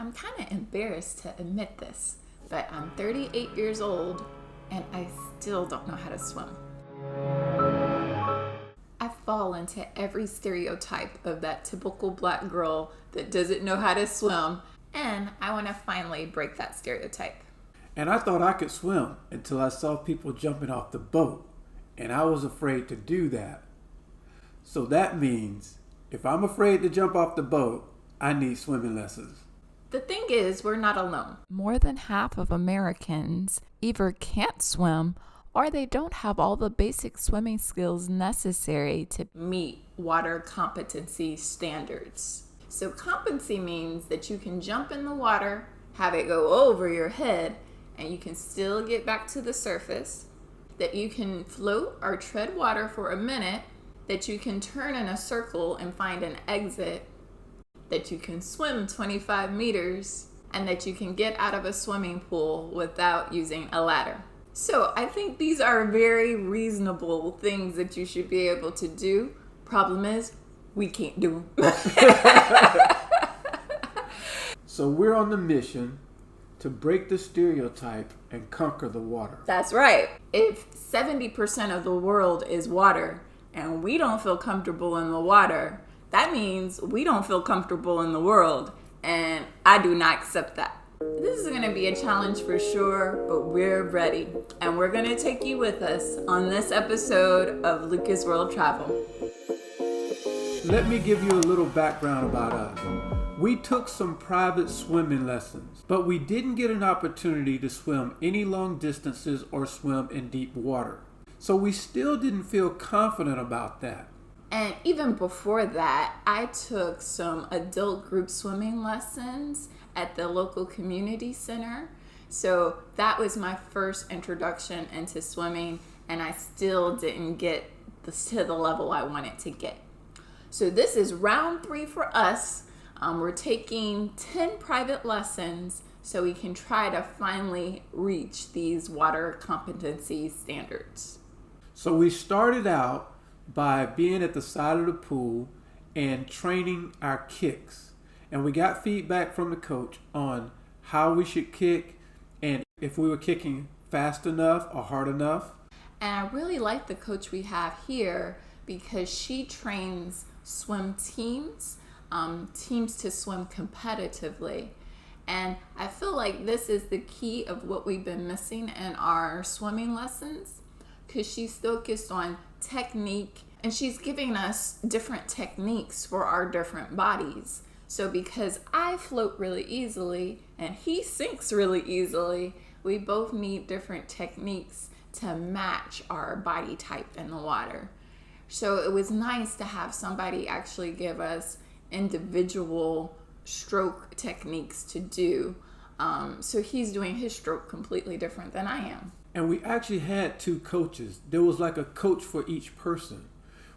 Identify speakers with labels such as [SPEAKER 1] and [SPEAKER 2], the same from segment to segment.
[SPEAKER 1] I'm kind of embarrassed to admit this, but I'm 38 years old and I still don't know how to swim. I fall into every stereotype of that typical black girl that doesn't know how to swim, and I want to finally break that stereotype.
[SPEAKER 2] And I thought I could swim until I saw people jumping off the boat, and I was afraid to do that. So that means if I'm afraid to jump off the boat, I need swimming lessons.
[SPEAKER 1] The thing is, we're not alone.
[SPEAKER 3] More than half of Americans either can't swim or they don't have all the basic swimming skills necessary to
[SPEAKER 1] meet water competency standards. So competency means that you can jump in the water, have it go over your head, and you can still get back to the surface, that you can float or tread water for a minute, that you can turn in a circle and find an exit, that you can swim 25 meters, and that you can get out of a swimming pool without using a ladder. So I think these are very reasonable things that you should be able to do. Problem is, we can't do them.
[SPEAKER 2] So we're on the mission to break the stereotype and conquer the water.
[SPEAKER 1] That's right. If 70% of the world is water and we don't feel comfortable in the water, that means we don't feel comfortable in the world, and I do not accept that. This is going to be a challenge for sure, but we're ready, and we're going to take you with us on this episode of Lucas World Travel.
[SPEAKER 2] Let me give you a little background about us. We took some private swimming lessons, but we didn't get an opportunity to swim any long distances or swim in deep water. So we still didn't feel confident about that.
[SPEAKER 1] And even before that, I took some adult group swimming lessons at the local community center. So that was my first introduction into swimming, and I still didn't get to the level I wanted to get. So this is round 3 for us. We're taking 10 private lessons so we can try to finally reach these water competency standards.
[SPEAKER 2] So we started out by being at the side of the pool and training our kicks. And we got feedback from the coach on how we should kick and if we were kicking fast enough or hard enough.
[SPEAKER 1] And I really like the coach we have here because she trains swim teams, teams to swim competitively. And I feel like this is the key of what we've been missing in our swimming lessons, because she's focused on technique and she's giving us different techniques for our different bodies. So because I float really easily and he sinks really easily, we both need different techniques to match our body type in the water. So it was nice to have somebody actually give us individual stroke techniques to do. So he's doing his stroke completely different than I am.
[SPEAKER 2] And we actually had 2 coaches. There was like a coach for each person,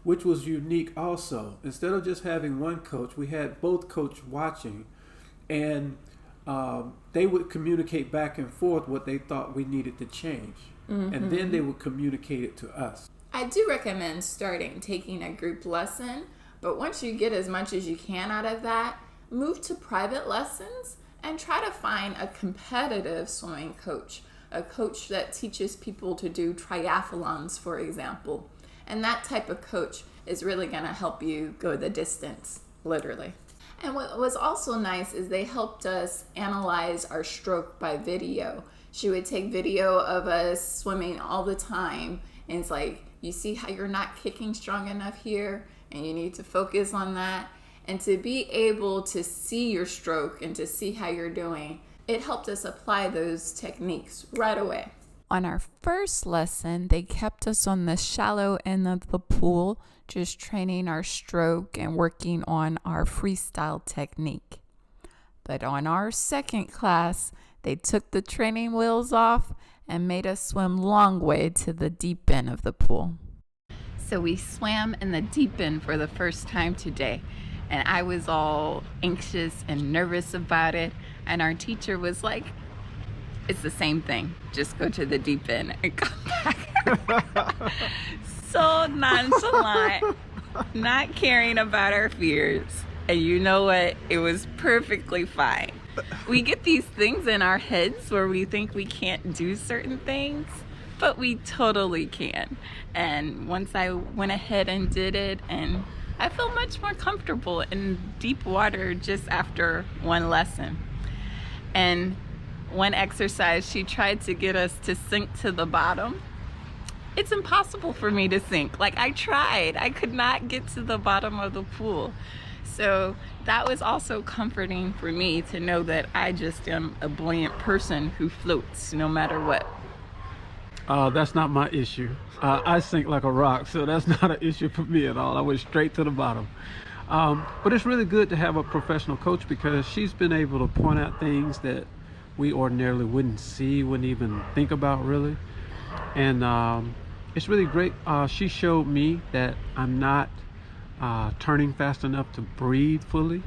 [SPEAKER 2] which was unique also. Instead of just having one coach, we had both coaches watching, and they would communicate back and forth what they thought we needed to change. Mm-hmm. And then they would communicate it to us.
[SPEAKER 1] I do recommend taking a group lesson, but once you get as much as you can out of that, move to private lessons and try to find a competitive swimming coach, a coach that teaches people to do triathlons, for example. And that type of coach is really going to help you go the distance, literally. And what was also nice is they helped us analyze our stroke by video. She would take video of us swimming all the time, and it's like, you see how you're not kicking strong enough here, and you need to focus on that. And to be able to see your stroke and to see how you're doing, it helped us apply those techniques right away.
[SPEAKER 3] On our first lesson, they kept us on the shallow end of the pool, just training our stroke and working on our freestyle technique. But on our second class, they took the training wheels off and made us swim long way to the deep end of the pool. So we swam in the deep end for the first time today, and I was all anxious and nervous about it, and our teacher was like, it's the same thing, just go to the deep end and come back. So nonchalant, not caring about our fears. And you know what? It was perfectly fine. We get these things in our heads where we think we can't do certain things, but we totally can. And once I went ahead and did it, and I feel much more comfortable in deep water just after one lesson. And one exercise, she tried to get us to sink to the bottom. It's impossible for me to sink. Like, I tried. I could not get to the bottom of the pool. So that was also comforting for me to know that I just am a buoyant person who floats no matter what.
[SPEAKER 2] That's not my issue. I sink like a rock, so that's not an issue for me at all. I went straight to the bottom. But it's really good to have a professional coach because she's been able to point out things that we ordinarily wouldn't see, wouldn't even think about really. And it's really great. She showed me that I'm not turning fast enough to breathe fully,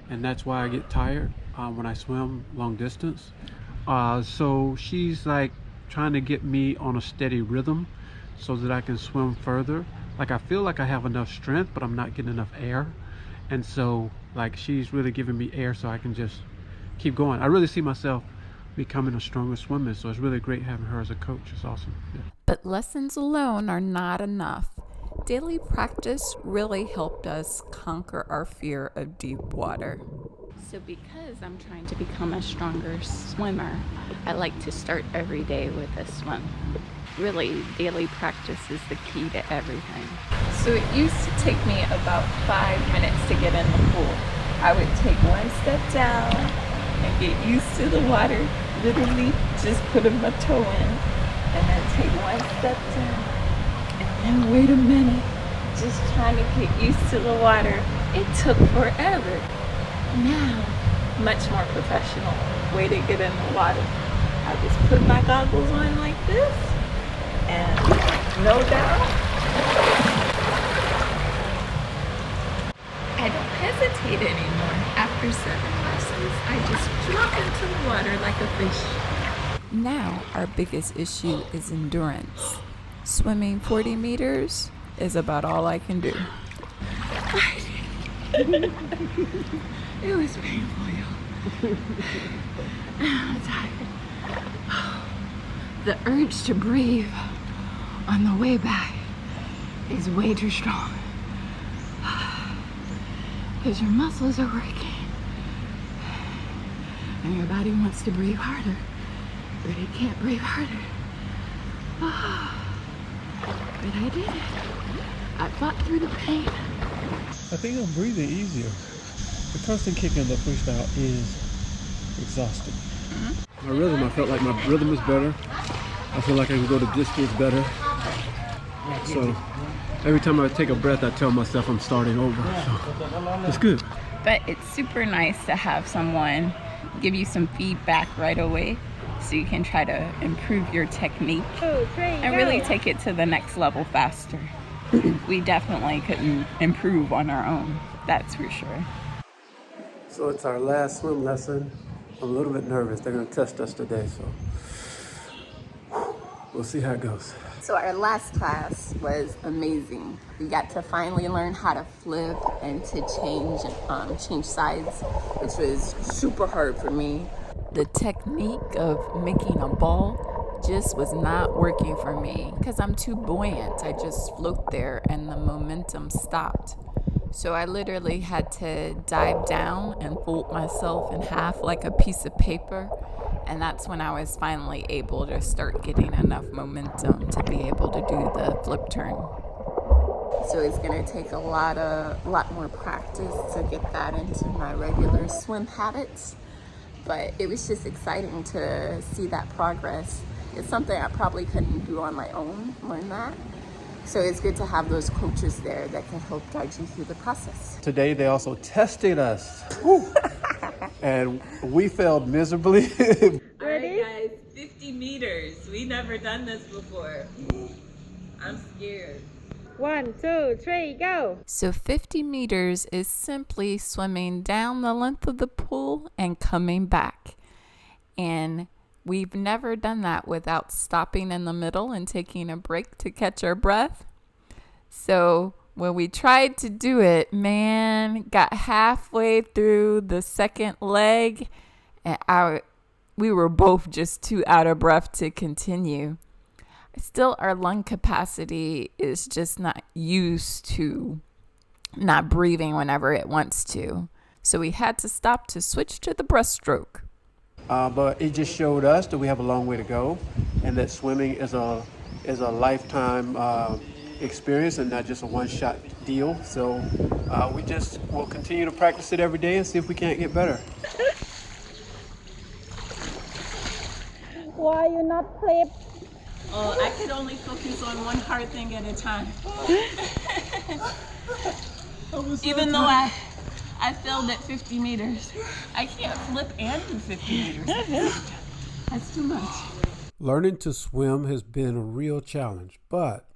[SPEAKER 2] and that's why I get tired when I swim long distance. So she's like trying to get me on a steady rhythm so that I can swim further. Like, I feel like I have enough strength, but I'm not getting enough air. And so like she's really giving me air so I can just keep going. I really see myself becoming a stronger swimmer, so it's really great having her as a coach. It's awesome. Yeah.
[SPEAKER 3] But lessons alone are not enough. Daily practice really helped us conquer our fear of deep water. So because I'm trying to become a stronger swimmer, I like to start every day with a swim. Really, daily practice is the key to everything. So it used to take me about 5 minutes to get in the pool. I would take one step down and get used to the water, literally just putting my toe in, and then take one step down, and then wait a minute, just trying to get used to the water. It took forever. Now, much more professional way to get in the water. I just put my goggles on like this, and no doubt, I don't hesitate anymore. After 7 lessons, I just drop into the water like a fish. Now, our biggest issue is endurance. Swimming 40 meters is about all I can do. It was painful, y'all. I'm tired. The urge to breathe on the way back is way too strong. Because your muscles are working. And your body wants to breathe harder, but it can't breathe harder. But I did it. I fought through the pain.
[SPEAKER 2] I think I'm breathing easier. The constant kick in the freestyle is exhausting. My rhythm, I felt like my rhythm is better. I feel like I can go to distance better. So every time I take a breath, I tell myself I'm starting over. So it's good.
[SPEAKER 3] But it's super nice to have someone give you some feedback right away so you can try to improve your technique and really take it to the next level faster. We definitely couldn't improve on our own, that's for sure.
[SPEAKER 2] So it's our last swim lesson. I'm a little bit nervous. They're going to test us today, so we'll see how it goes.
[SPEAKER 1] So our last class was amazing. We got to finally learn how to flip and to change sides, which was super hard for me.
[SPEAKER 3] The technique of making a ball just was not working for me because I'm too buoyant. I just float there and the momentum stopped. So I literally had to dive down and fold myself in half like a piece of paper. And that's when I was finally able to start getting enough momentum to be able to do the flip turn.
[SPEAKER 1] So it's gonna take a lot more practice to get that into my regular swim habits. But it was just exciting to see that progress. It's something I probably couldn't do on my own, learn that. So it's good to have those coaches there that can help guide you through the process.
[SPEAKER 2] Today they also tested us. And we failed miserably.
[SPEAKER 3] All right, guys, 50 meters. We never done this before. I'm scared.
[SPEAKER 4] 1, 2, 3, go!
[SPEAKER 3] So 50 meters is simply swimming down the length of the pool and coming back. And we've never done that without stopping in the middle and taking a break to catch our breath. So when we tried to do it, got halfway through the second leg and we were both just too out of breath to continue. Still, our lung capacity is just not used to not breathing whenever it wants to. So we had to stop to switch to the breaststroke.
[SPEAKER 2] But it just showed us that we have a long way to go, and that swimming is a lifetime experience and not just a one-shot deal. So we just will continue to practice it every day and see if we can't get better.
[SPEAKER 4] Why you not flip?
[SPEAKER 1] Oh, I could only focus on one hard thing at a time. Even though I failed at 50 meters. I can't flip and do 50 meters. That's too much.
[SPEAKER 2] Learning to swim has been a real challenge, but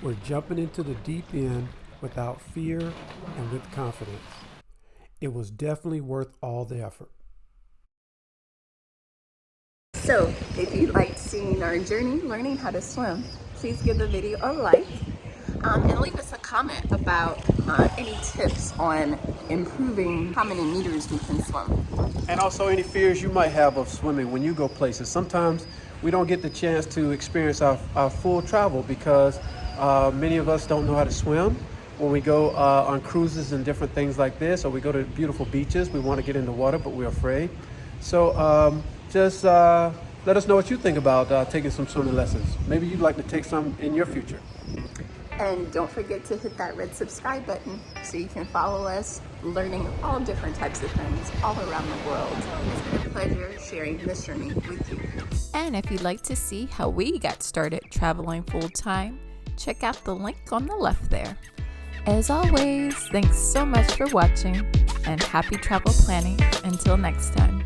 [SPEAKER 2] we're jumping into the deep end without fear and with confidence. It was definitely worth all the effort.
[SPEAKER 1] So, if you liked seeing our journey learning how to swim, please give the video a like and leave us a comment about any tips on improving how many meters we can swim.
[SPEAKER 2] And also any fears you might have of swimming when you go places. Sometimes we don't get the chance to experience our full travel because many of us don't know how to swim. When we go on cruises and different things like this, or we go to beautiful beaches, we want to get in the water, but we're afraid. So just let us know what you think about taking some swimming lessons. Maybe you'd like to take some in your future.
[SPEAKER 1] And don't forget to hit that red subscribe button so you can follow us learning all different types of things all around the world. It's been a pleasure sharing this journey with you.
[SPEAKER 3] And if you'd like to see how we got started traveling full time, check out the link on the left there. As always, thanks so much for watching and happy travel planning. Until next time.